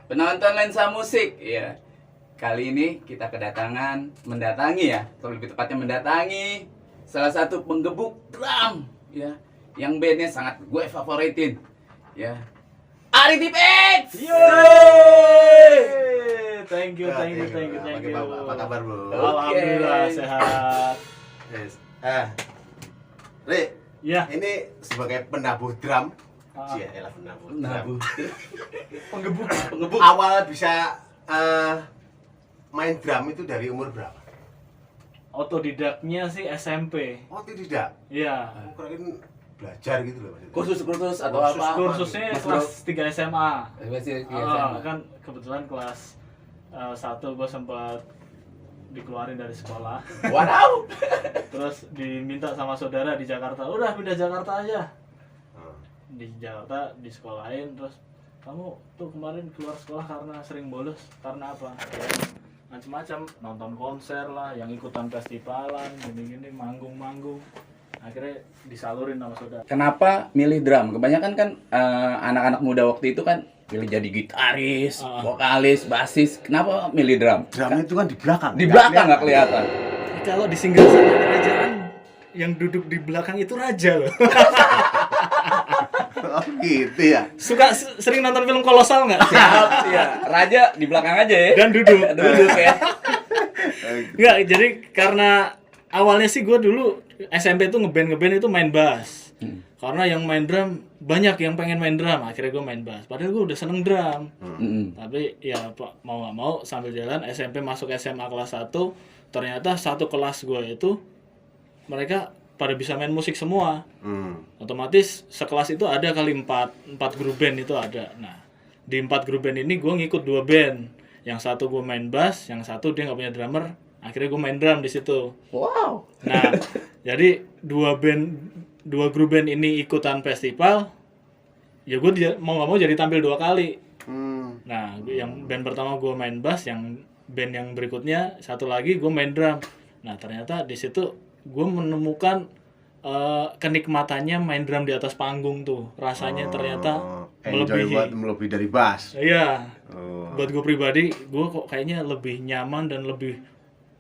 penonton lensa musik ya. Kali ini kita mendatangi ya, atau lebih tepatnya mendatangi salah satu penggebuk drum ya, yang bandnya sangat gue favoritin ya. Ari Tipex. Thank you. Apa kabar, Bro? Alhamdulillah sehat. Yes. Re, Ya. ini sebagai penabuh drum. Ah. Elah penabuh drum. Penggebuk. Awal bisa main drum itu dari umur berapa? Otodidaknya sih SMP. Oh, tidak. Iya. Aku kirain belajar gitu loh maksudnya. Kursus atau apa? Kursusnya Mas kelas 3 SMA. Masih Kan kebetulan kelas 1 gue sempat dikeluarin dari sekolah. Wow. Terus diminta sama saudara di Jakarta, udah pindah Jakarta aja. Hmm. Di Jakarta disekolahin, terus kamu tuh kemarin keluar sekolah karena sering bolos, karena apa? Ya, macam-macam, nonton konser lah, yang ikutan festivalan, gini-gini, manggung-manggung. Akhirnya disalurin sama saudara. Kenapa milih drum? Kebanyakan kan anak-anak muda waktu itu kan pilih jadi gitaris, vokalis, basis. Kenapa milih drum? Drum itu kan di belakang. Di belakang nggak kelihatan. Kalau di singgasana kerajaan, yang duduk di belakang itu raja loh. Oh, gitu ya. Sering nonton film kolosal nggak? Siap, ya. Raja di belakang aja ya. Dan duduk. Duduk ya. Enggak, jadi karena awalnya sih gue dulu SMP tuh ngeband itu main bass. Karena yang main drum banyak yang pengen main drum, akhirnya gue main bass. Padahal gue udah seneng drum. Tapi ya mau nggak mau sambil jalan SMP masuk SMA kelas 1, ternyata satu kelas gue itu mereka pada bisa main musik semua. Otomatis sekelas itu ada kali 4 grup band itu ada. Nah, di 4 grup band ini gue ngikut 2 band. Yang satu gue main bass, yang satu dia nggak punya drummer. Akhirnya gue main drum di situ. Wow. Nah, jadi 2 grup band ini ikutan festival. Ya gue mau nggak mau jadi tampil 2 kali. Nah, yang band pertama gue main bass, yang band yang berikutnya satu lagi gue main drum. Nah, ternyata di situ gue menemukan kenikmatannya main drum di atas panggung tuh. Rasanya ternyata melebihi dari bass. Iya. Buat gue pribadi, gue kok kayaknya lebih nyaman dan lebih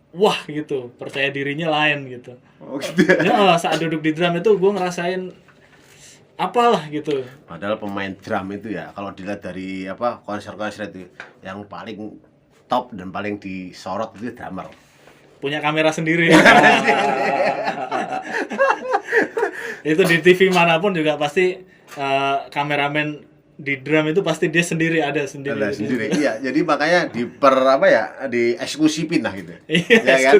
wah gitu, percaya dirinya lain gitu. Oh, gitu ya. Ya, saat duduk di drum itu gue ngerasain apalah gitu. Padahal pemain drum itu ya, kalau dilihat dari konser-konser itu, yang paling top dan paling disorot itu drummer. Punya kamera sendiri. Itu di TV manapun juga pasti kameramen di drum itu pasti dia sendiri ada sendiri. Iya, jadi makanya diekskusipin lah gitu. Iya, Ya kan?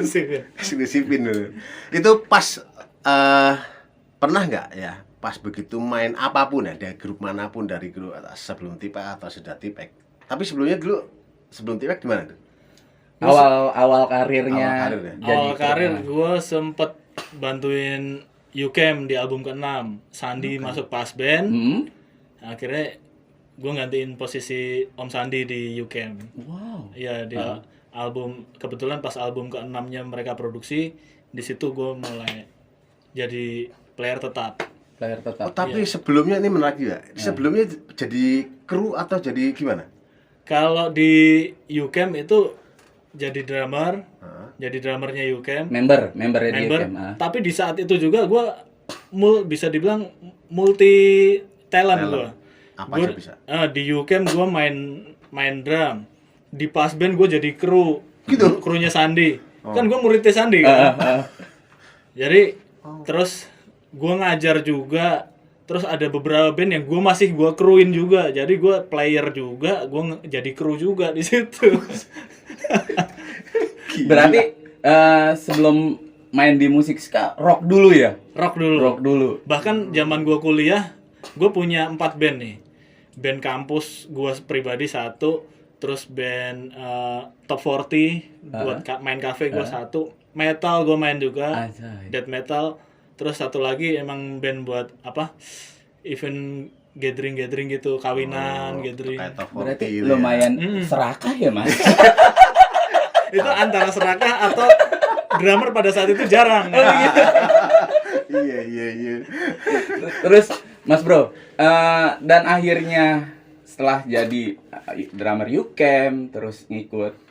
eksklusifin. Dulu. Itu pas pernah nggak ya, pas begitu main apapun ya, dari grup manapun, dari grup sebelum Tipex atau sudah Tipex. Tapi sebelum Tipex gimana tuh? Awal karirnya. Awal karir gue sempet bantuin UCAM di album ke-6. Sandi masuk pas band. Akhirnya gue gantiin posisi Om Sandi di UCAM. Wow. Iya, di album, kebetulan pas album ke-6-nya mereka produksi, di situ gue mulai jadi player tetap. Oh, tapi sebelumnya ini menarik juga. Sebelumnya jadi kru atau jadi gimana? Kalau di UCAM itu jadi drummer, jadi drummernya UCAM. Member di UCAM. Tapi di saat itu juga gue bisa dibilang multi talent gue. Apa aja bisa? Di UCAM gue main drum. Di pas band gue jadi kru. Gitu. Krunya Sandi. Kan gue muridnya Sandi kan. Jadi terus gue ngajar juga. Terus ada beberapa band yang gue masih kruin juga. Jadi gue player juga, gue jadi kru juga di situ. Berarti sebelum main di musik ska, rock dulu ya? Rock dulu. Bahkan zaman gue kuliah, gue punya 4 band nih. Band kampus gue pribadi 1, terus band Top 40 buat main cafe gue 1, metal gue main juga, death metal. Terus satu lagi emang band buat event gathering gitu, kawinan, gathering. Berarti lumayan serakah ya, Mas? Itu antara serakah atau drummer pada saat itu jarang. Iya. Terus Mas Bro, dan akhirnya setelah jadi drummer UCamp, terus ngikut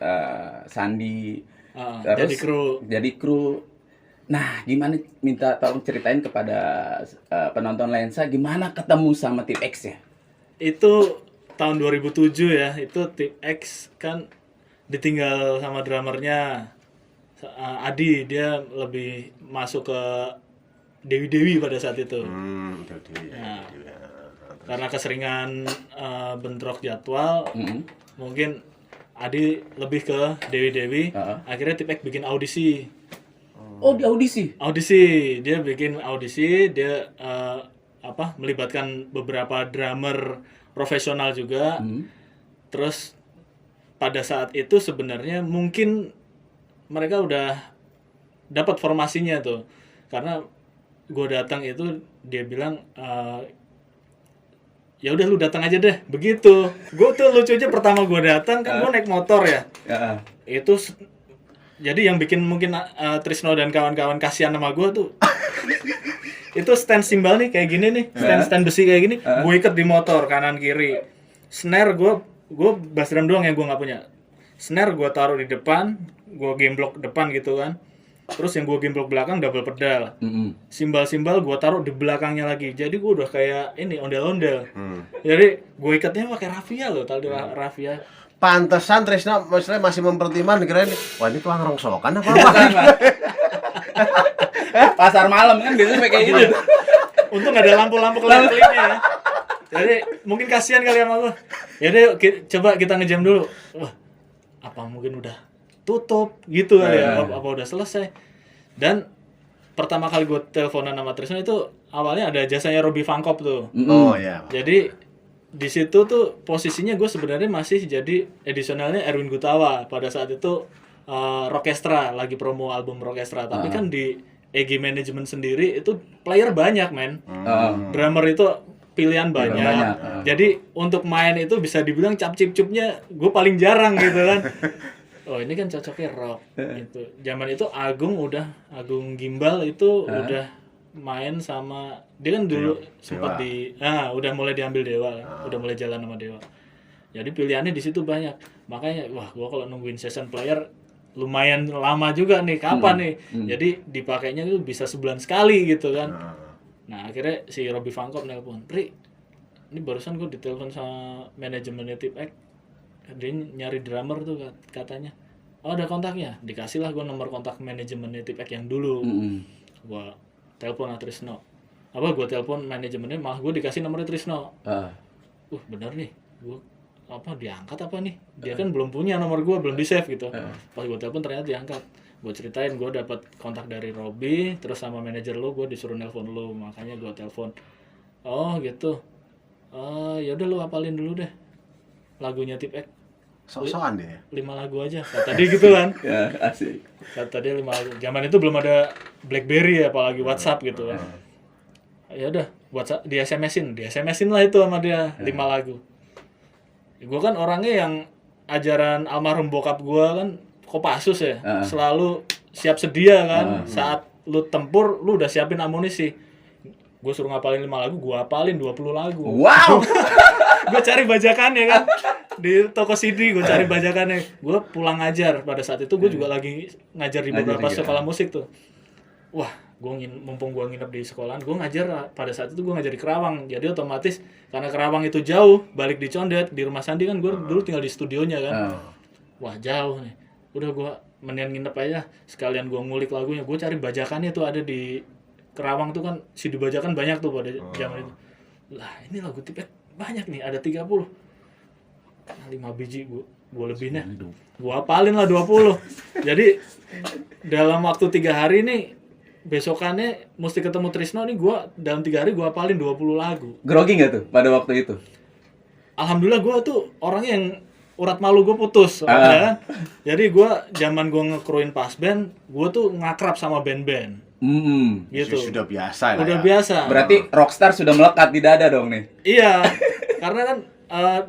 Sandi, terus jadi kru. Nah, gimana, minta tolong ceritain kepada penonton lensa gimana ketemu sama Tip X ya? Itu tahun 2007 ya. Itu Tip X kan ditinggal sama drummernya Adi, dia lebih masuk ke Dewi pada saat itu. Nah, karena keseringan bentrok jadwal, mungkin Adi lebih ke Dewi. Akhirnya Tipek bikin audisi. Oh, di audisi? Audisi, dia bikin audisi, dia melibatkan beberapa drummer profesional juga. Terus pada saat itu sebenarnya mungkin mereka udah dapat formasinya tuh, karena gue datang itu dia bilang ya udah lu datang aja deh, begitu. Gue tuh lucunya pertama gue datang kan gue naik motor ya. Itu jadi yang bikin mungkin Trisno dan kawan-kawan kasihan sama gue tuh itu stand cymbal nih kayak gini nih, stand besi kayak gini, gue ikat di motor kanan kiri. Snare gue bass drum doang yang gue nggak punya. Snare gue taruh di depan, gue gemblok depan gitu kan. Terus yang gue gemblok belakang double pedal. Simbal-simbal gue taruh di belakangnya lagi. Jadi gue udah kayak ini ondel-ondel. Jadi gue ikatnya pakai raffia loh, tali raffia. Pantesan Trisno maksudnya masih mempertimbangkan, kirain wah ini tuh rongsokan apa? Pasar malam kan biasanya kayak gitu. Untung ada lampu-lampu kelap-kelipnya ya. Jadi mungkin kasihan kali sama gue. Yaudah coba kita ngejam dulu. Wah, apa mungkin udah tutup gitu kali ya, apa udah selesai. Dan pertama kali gue teleponan sama Trisno itu awalnya ada jasanya Robbie Van Kop tuh. Oh ya. Jadi di situ tuh posisinya gue sebenarnya masih jadi edisionalnya Erwin Gutawa pada saat itu. Rockestra lagi promo album Rockestra, tapi kan di EG Management sendiri itu player banyak men. Drummer itu pilihan banyak. Jadi untuk main itu bisa dibilang cap-cip-cupnya gue paling jarang gitu kan. Oh ini kan cocoknya rock gitu. Zaman itu Agung Gimbal itu udah main sama dia kan dulu sempat udah mulai diambil Dewa, udah mulai jalan sama Dewa. Jadi pilihannya di situ banyak. Makanya wah gua kalau nungguin session player lumayan lama juga nih, kapan nih. Jadi dipakainya itu bisa sebulan sekali gitu kan. Nah, akhirnya si Robbie Van Kop nelpon, "Pri, ini barusan gue ditelepon sama manajemennya Tip X. Dia nyari drummer tuh katanya. Oh, ada kontaknya. Dikasih lah gue nomor kontak manajemennya Tip X yang dulu. Gue telepon Trisno. Gue telepon manajemennya, malah gue dikasih nomornya Trisno. Bener nih. Gue diangkat apa nih? Dia kan belum punya nomor gue, belum di-save gitu. Pas gue telepon ternyata diangkat. Gue ceritain gue dapat kontak dari Robby, terus sama manajer lo gue disuruh nelpon lo, makanya gue telepon. Oh gitu. Ya udah lo hafalin dulu deh lagunya Tip X. Sok-sokan deh. 5 lagu aja. Kata dia gitu kan. Ya, asik. Kata dia 5 lagu. Zaman itu belum ada BlackBerry apalagi WhatsApp gitu kan. Ya udah, WhatsApp di SMS-in lah itu sama dia 5 lagu. Gue kan orangnya yang ajaran almarhum bokap gue kan Kopassus ya, selalu siap sedia kan. Saat lu tempur, lu udah siapin amunisi. Gue suruh ngapalin 5 lagu, gue hafalin 20 lagu. Wow. Gue cari bajakannya kan di toko CD, gue cari bajakannya. Gue pulang ngajar pada saat itu, gue juga lagi ngajar di beberapa sekolah musik tuh. Wah, mumpung gue nginep di sekolahan, gue ngajar pada saat itu gue ngajar di Kerawang. Jadi otomatis karena Kerawang itu jauh, balik di Condet, di rumah Sandi kan gue dulu tinggal di studionya kan. Wah jauh nih. Udah gue mendingan nginep aja, sekalian gue ngulik lagunya. Gue cari bajakannya tuh ada di Kerawang tuh kan, CD bajakan banyak tuh pada zaman itu. Lah ini lagu Tip X banyak nih, ada 30. 5 biji gue lebihnya. Gue hafalin lah 20. Jadi dalam waktu 3 hari nih, besokannya mesti ketemu Trisno nih, gue dalam 3 hari gue hafalin 20 lagu. Grogi nggak tuh pada waktu itu? Alhamdulillah gue tuh orangnya yang urat malu gue putus, kan? Jadi gue zaman gue ngekruin pas band, gue tuh ngakrab sama band-band. Gitu. Sudah biasa lah. Udah ya. biasa. Berarti rockstar sudah melekat di dada dong nih. Iya, karena kan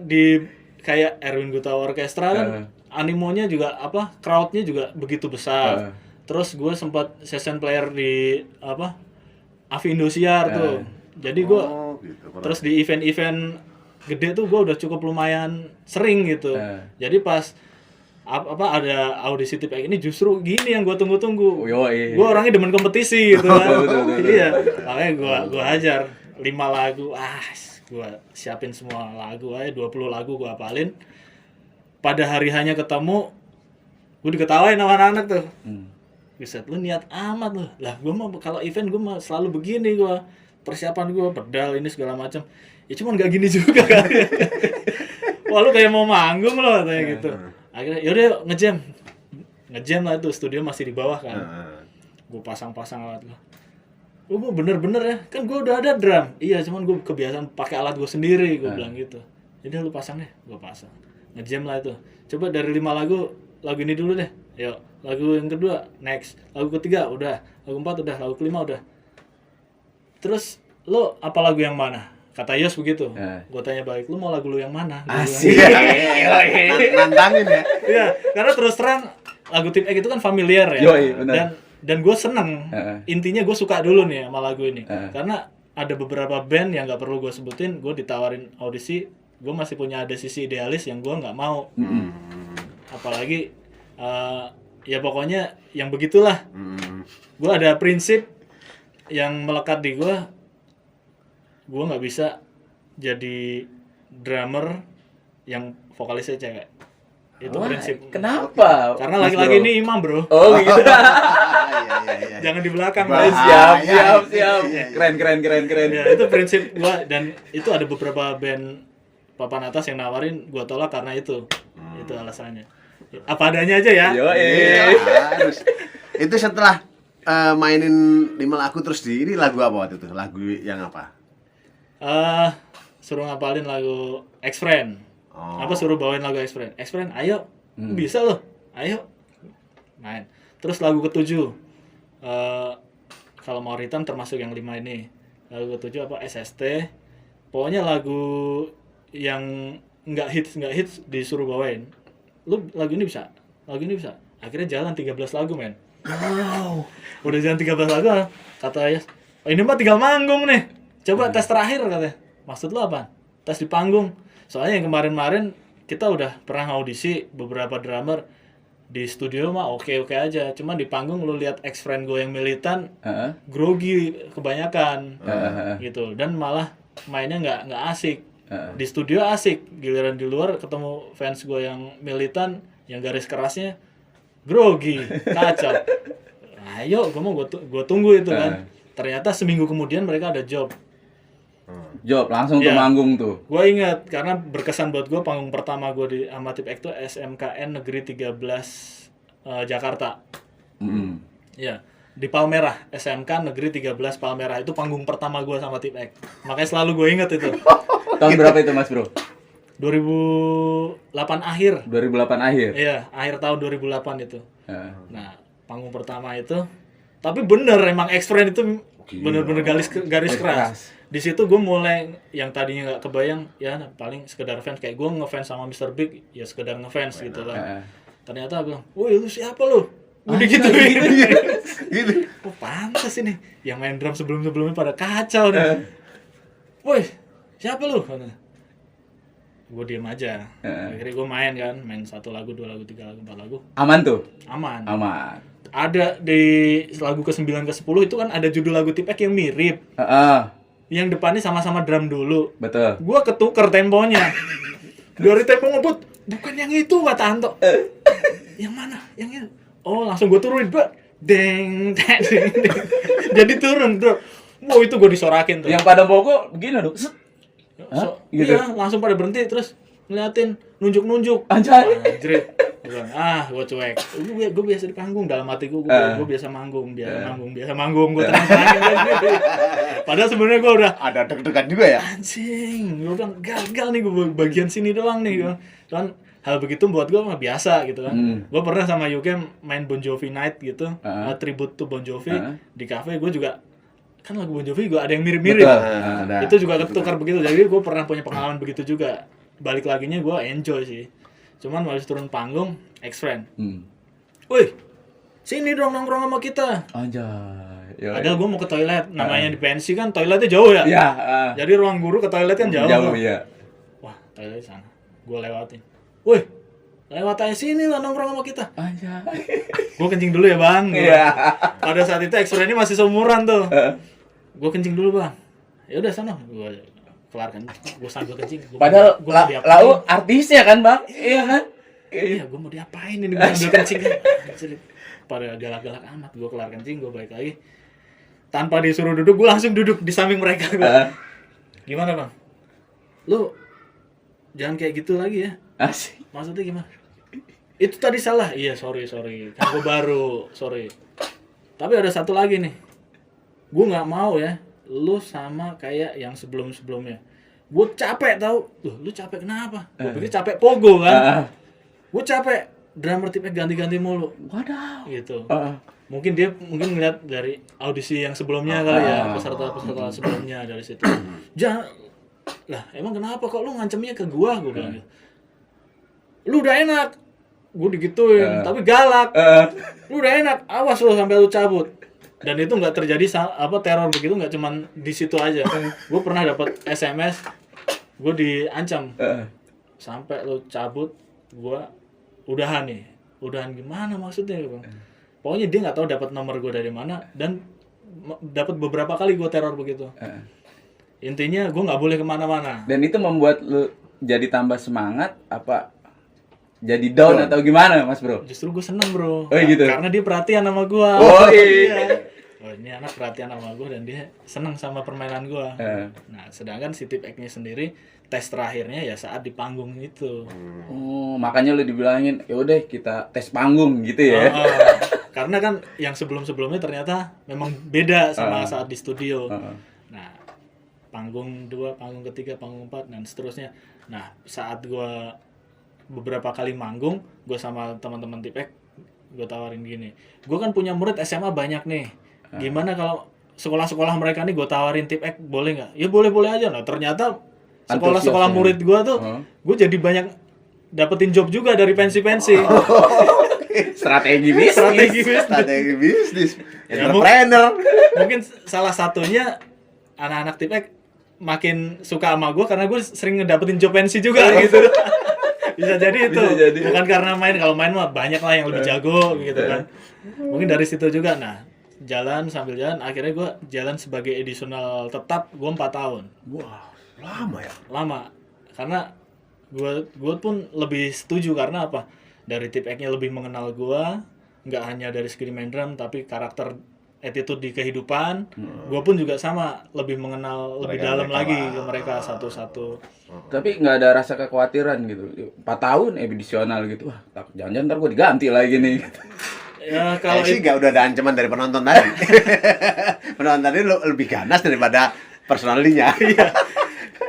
di kayak Erwin Gutawa Orkestra kan animonya juga crowdnya juga begitu besar. Terus gue sempat session player di Avi Indosiar tuh. Jadi gue terus di event-event gede tuh gue udah cukup lumayan sering gitu. Jadi pas ada audisi tip X ini justru gini yang gue tunggu-tunggu. Gue orangnya demen kompetisi gitu kan. Iya, makanya gue hajar 5 lagu. Gue siapin semua lagu aja, 20 lagu gue hafalin. Pada hari hanya ketemu, gue diketawain sama anak-anak tuh. Buset, lu niat amat lu. Lah gue mah kalau event gue mah selalu begini gue. Persiapan gue pedal ini segala macam. Ya cuman gak gini juga kan. Wah lu kayak mau manggung loh katanya gitu. Akhirnya yaudah ngejam lah itu, studio masih di bawah kan. Gue pasang-pasang alat gue. Lu mau bener-bener ya, kan gue udah ada drum. Iya, cuman gue kebiasaan pakai alat gue sendiri, gue bilang gitu. Jadi lu pasang deh, gue pasang. Ngejam lah itu. Coba dari 5 lagu ini dulu deh. Yuk, lagu yang kedua next, lagu ketiga udah, lagu 4 udah, lagu kelima udah. Terus lu apa lagu yang mana? Kata Yos begitu. Gue tanya balik, lu mau lagu lu yang mana? Asik. Nantangin ya. Iya, karena terus terang lagu Tip X itu kan familiar ya. Dan gue seneng. Intinya gue suka dulu nih sama lagu ini. Karena ada beberapa band yang nggak perlu gue sebutin, gue ditawarin audisi, gue masih punya ada sisi idealis yang gue nggak mau. Apalagi ya pokoknya yang begitulah. Gue ada prinsip yang melekat di gue nggak bisa jadi drummer yang vokalisnya cewek. Itu prinsip. Kenapa? Karena laki-laki ini imam, bro. Oh gitu. Iya. Jangan di belakang. Siap. Keren. Ya, itu prinsip gua, dan itu ada beberapa band papan atas yang nawarin, gua tolak karena itu. Itu alasannya. Apa adanya aja ya. Iya, harus. Itu setelah mainin 5 lagu terus ini lagu apa waktu itu? Lagu yang apa? Suruh ngapalin lagu X-Friend. Apa suruh bawain lagu X-Friend? X-Friend, ayo. Bisa loh. Ayo. Main. Terus lagu ke-7. Kalau mau Ritam termasuk yang 5 ini. Lagu ke-7 apa? SST. Pokoknya lagu yang enggak hits disuruh bawain. Lu lagu ini bisa. Akhirnya jalan 13 lagu, men. Wow. Udah jalan 13 lagu. Kata Ayas, ini mah tinggal manggung nih. Coba tes terakhir katanya. Maksud lu apa? Tes di panggung. Soalnya yang kemarin-kemarin kita udah pernah audisi beberapa drummer di studio mah oke aja. Cuman di panggung lu lihat ex-friend gue yang militan, grogi kebanyakan. Gitu. Dan malah mainnya nggak asik. Di studio asik, giliran di luar ketemu fans gue yang militan, yang garis kerasnya grogi, kacau. Ayo, gue tunggu itu kan. Ternyata seminggu kemudian mereka ada job Langsung ke manggung tuh. Gue ingat karena berkesan buat gue, panggung pertama gue di Amatip X itu SMKN Negeri 13 Jakarta. Ya, di Palmerah, SMK Negeri 13 Palmerah, itu panggung pertama gue sama Tip X. Makanya selalu gue inget itu. Tahun berapa itu Mas Bro? 2008 akhir. 2008 akhir. Iya, akhir tahun 2008 itu. Nah, panggung pertama itu, tapi bener emang X-Friend itu bener-bener garis keras. Di situ gue mulai yang tadinya nggak kebayang, ya paling sekedar fans, kayak gue ngefans sama Mr. Big, ya sekedar ngefans gitu lah. Ternyata bilang, woi lu siapa lu? Udah gitu. Oh pantas ini, yang main drum sebelumnya pada kacau nih. Woi siapa lu? Gue diem aja. Akhirnya gue main 1 lagu, 2 lagu, 3 lagu, 4 lagu. Aman tuh? Aman. Ada di lagu ke-9 ke-10 itu kan ada judul lagu Tip X yang mirip. Yang depannya sama-sama drum dulu. Betul. Gua ketuker temponya. Dari tempo ngebut, bukan yang itu kata Anto. Yang mana? Yang itu. Oh, langsung gua turunin, Bro. Deng. Jadi turun, Bro. Wow, itu gua disorakin tuh. Yang pada pokok begini dong. Gitu. Iya, langsung pada berhenti terus ngeliatin, nunjuk-nunjuk. Anjay. Gue cuek. Gue biasa di panggung, dalam hati gue biasa manggung, biasa manggung, gue tenang-tenangin aja. Padahal sebenarnya gue udah ada deg-degan juga ya. Anjing, gue bilang gagal nih, gue bagian sini doang nih. Cuman hal begitu buat gue mah biasa gitu kan. Gue pernah sama Yukem main Bon Jovi Night gitu, tribute to Bon Jovi di cafe. Gue juga kan lagu Bon Jovi gue ada yang mirip-mirip. Itu juga ketukar begitu. Jadi gue pernah punya pengalaman begitu juga. Balik laginya gue enjoy sih. Cuman habis turun panggung, X-Friend. Woi, sini dong nongkrong sama kita. Anjay. Padahal gue mau ke toilet. Namanya di pensi kan toiletnya jauh ya. Iya. Jadi ruang guru ke toilet kan jauh. Jauh, iya. toilet sana. Gue lewatin. Woi, lewat aja sini lah nongkrong sama kita. Aja. Gue kencing dulu ya bang. Iya. Pada saat itu X-Ray ini masih seumuran tuh. Gue kencing dulu bang. Ya udah sana. Gue kelar kencing. Gue sambil kencing. Padahal gua mau diapain? lau artisnya kan bang? Iya kan? Iya, gue mau diapain ini gue sambil kencing. Pada galak-galak amat. Gue kelar kencing, gue balik lagi. Tanpa disuruh duduk, gue langsung duduk di samping mereka. Gimana bang? Lu jangan kayak gitu lagi ya. Asik. Maksudnya gimana? Itu tadi salah. Iya, sorry. Kan gue baru, sorry. Tapi ada satu lagi nih. Gue nggak mau ya, lu sama kayak yang sebelum-sebelumnya. Gue capek tau. Lu capek kenapa? Gue pikir capek pogo kan. Gue capek. Drummer tipe ganti-ganti mulu. Waduh. Gitu. Mungkin dia ngeliat dari audisi yang sebelumnya kali ya, peserta sebelumnya dari situ. Jangan lah, emang kenapa kok lu ngancemnya ke gua bilang gitu. Lu udah enak. Gua digituin, tapi galak. Lu udah enak, awas lu sampai lu cabut. Dan itu nggak terjadi teror begitu, nggak cuman di situ aja. Gua pernah dapat SMS, gua diancam. Sampai lu cabut, gua udahan nih. Udahan gimana maksudnya, Bang? Pokoknya dia nggak tahu dapat nomor gue dari mana dan dapat beberapa kali gue teror begitu. Intinya gue nggak boleh kemana-mana. Dan itu membuat lu jadi tambah semangat apa jadi down atau gimana mas bro? Justru gue seneng bro. Oh gitu. Karena dia perhatian sama gue. Oh iya. Oh ini anak perhatian sama gue dan dia seneng sama permainan gue. Nah sedangkan si Tip X-nya sendiri tes terakhirnya ya saat di panggung itu. Oh makanya lu dibilangin ya udah kita tes panggung gitu ya. Karena kan yang sebelum-sebelumnya ternyata memang beda sama saat di studio. Nah, panggung 2, panggung ketiga, panggung 4 dan seterusnya. Nah, saat gua beberapa kali manggung, gua sama teman-teman Tip X, gua tawarin gini. Gua kan punya murid SMA banyak nih. Gimana kalau sekolah-sekolah mereka nih gua tawarin Tip X, boleh nggak? Ya boleh-boleh aja. Nah, ternyata sekolah-sekolah murid gua tuh, gua jadi banyak dapetin job juga dari pensi-pensi. Strategi bisnis. Entrepreneur. Mungkin salah satunya anak-anak Tip X makin suka sama gue karena gue sering ngedapetin job pensi juga gitu. Bisa jadi itu. Bukan karena main, kalau main mah banyak lah yang lebih jago gitu kan. Mungkin dari situ juga. Nah, sambil jalan akhirnya gue jalan sebagai edisional tetap gue 4 tahun. Wah, lama ya? Lama. Karena gue pun lebih setuju karena apa? Dari Tip X-nya lebih mengenal gue, nggak hanya dari segi main drum, tapi karakter attitude di kehidupan. Gue pun juga sama, lebih mengenal lebih dalam lagi ke mereka satu-satu. Tapi nggak ada rasa kekhawatiran gitu. 4 tahun edisional gitu. Wah, takut jangan-jangan ntar gue diganti lagi nih. Ya kalau sih nggak udah ada ancaman dari penonton tadi. Penonton tadi lebih ganas daripada personalnya. Iya.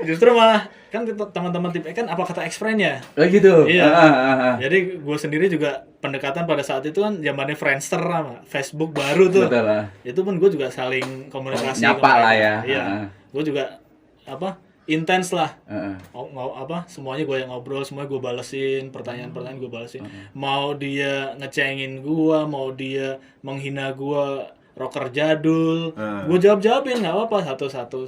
Justru malah kan teman-teman Tip X kan apa kata X-Friend-nya? Oh gitu. Iya. Jadi gue sendiri juga pendekatan pada saat itu kan zamannya Friendster sama Facebook baru tuh. Betul lah. Itu pun gue juga saling komunikasi. Nyapa lah ya. Iya. Gue juga intens lah. Semuanya gue yang ngobrol, semuanya gue balesin, pertanyaan-pertanyaan gue balesin. Mau dia ngecengin gue, mau dia menghina gue, rocker jadul, gue jawabin nggak apa-apa satu-satu.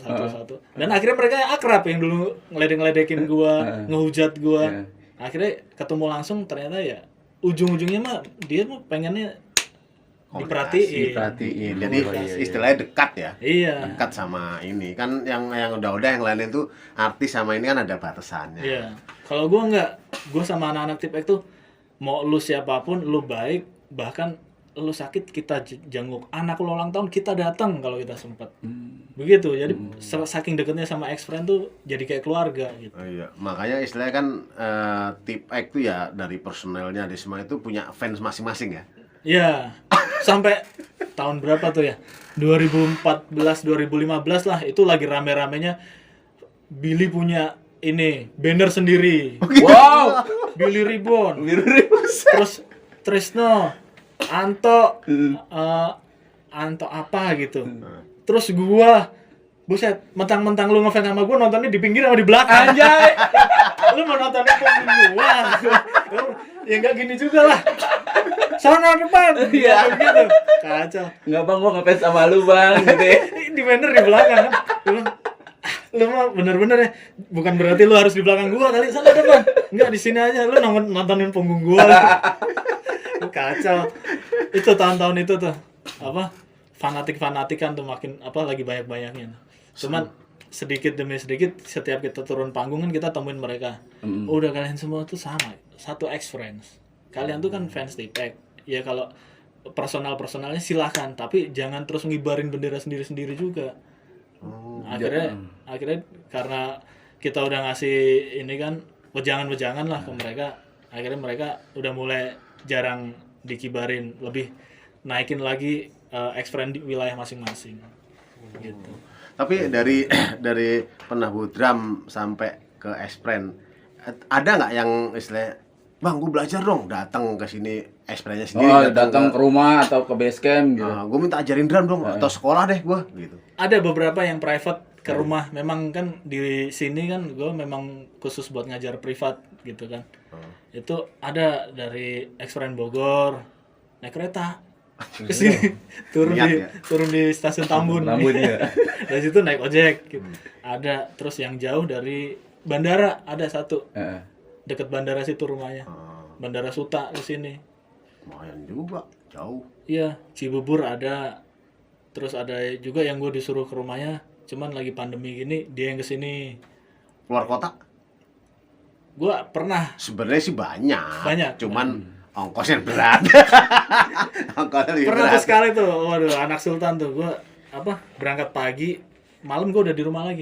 Dan akhirnya mereka akrab yang dulu ngeledek-ngeledekin gue, ngehujat gue. Akhirnya ketemu langsung ternyata ya ujung-ujungnya mah dia mah pengennya diperhatiin. Jadi istilahnya dekat ya. Iya. Dekat sama ini. Kan yang udah yang lain itu artis sama ini kan ada batasannya. Iya. Kalau gue enggak, gue sama anak-anak Tip X tuh mau lu siapapun, lu baik, bahkan lu sakit kita jenguk, anak lu ulang tahun kita datang kalau kita sempat. Begitu. Jadi saking deketnya sama X-Friend tuh jadi kayak keluarga gitu. Oh, iya. Makanya istilahnya kan Tip X tuh ya dari personelnya di semua itu punya fans masing-masing ya. Iya. Sampai tahun berapa tuh ya? 2014, 2015 lah itu lagi rame-ramenya Billy punya ini banner sendiri. Wow. Billy Ribbon. Terus Trisno, Anto apa gitu. Terus gua, buset, mentang-mentang lu ngefans sama gua nontonnya di pinggir sama di belakang. Anjay. Lu mau nontonnya punggung gua. Ya enggak gini juga lah. Sana depan. Iya. Gitu. Kacau. Nggak bang, gua ngefans sama lu bang gitu ya. Di banner di belakang kan. Lu mah bener-bener ya, bukan berarti lu harus di belakang gua kali, sana depan. Enggak, di sini aja lu nontonin punggung gua. Lu kacau. Itu tahun-tahun itu tuh apa? Fanatik-fanatikan tuh makin apa lagi banyak-banyaknya. Cuman sedikit demi sedikit setiap kita turun panggung kan kita temuin mereka. Udah kalian semua tuh sama, satu ex-friends. Kalian tuh kan fans Tipex. Ya kalau personalnya silahkan, tapi jangan terus ngibarin bendera sendiri-sendiri juga. Akhirnya karena kita udah ngasih ini kan wejangan-wejangan lah ke mereka, akhirnya mereka udah mulai jarang dikibarin, lebih naikin lagi ex-friend di wilayah masing-masing gitu. Tapi dari penabuh drum sampai ke ex-friend, ada nggak yang istilahnya, bang gue belajar dong, datang ke sini ex-friendnya sendiri, datang ke rumah atau ke base camp gitu. gue minta ajarin drum dong, atau sekolah deh gue gitu. Ada beberapa yang private ke rumah, memang kan di sini kan gue memang khusus buat ngajar privat gitu kan. Itu ada dari ex-friend Bogor naik kereta ke sini, turun di stasiun Tambun. Ya. Dari situ naik ojek gitu. Ada, terus yang jauh dari bandara ada satu. Deket bandara situ rumahnya. Bandara Suta ke sini. Lumayan juga, jauh. Iya, Cibubur ada. Terus ada juga yang gue disuruh ke rumahnya, cuman lagi pandemi gini dia yang kesini. Keluar kota? Gue pernah. Sebenarnya sih banyak. Cuman ongkosnya berat. Ongkosnya lebih Pernah berat. tuh sekali tuh, waduh anak sultan tuh gue berangkat pagi, malam gue udah di rumah lagi.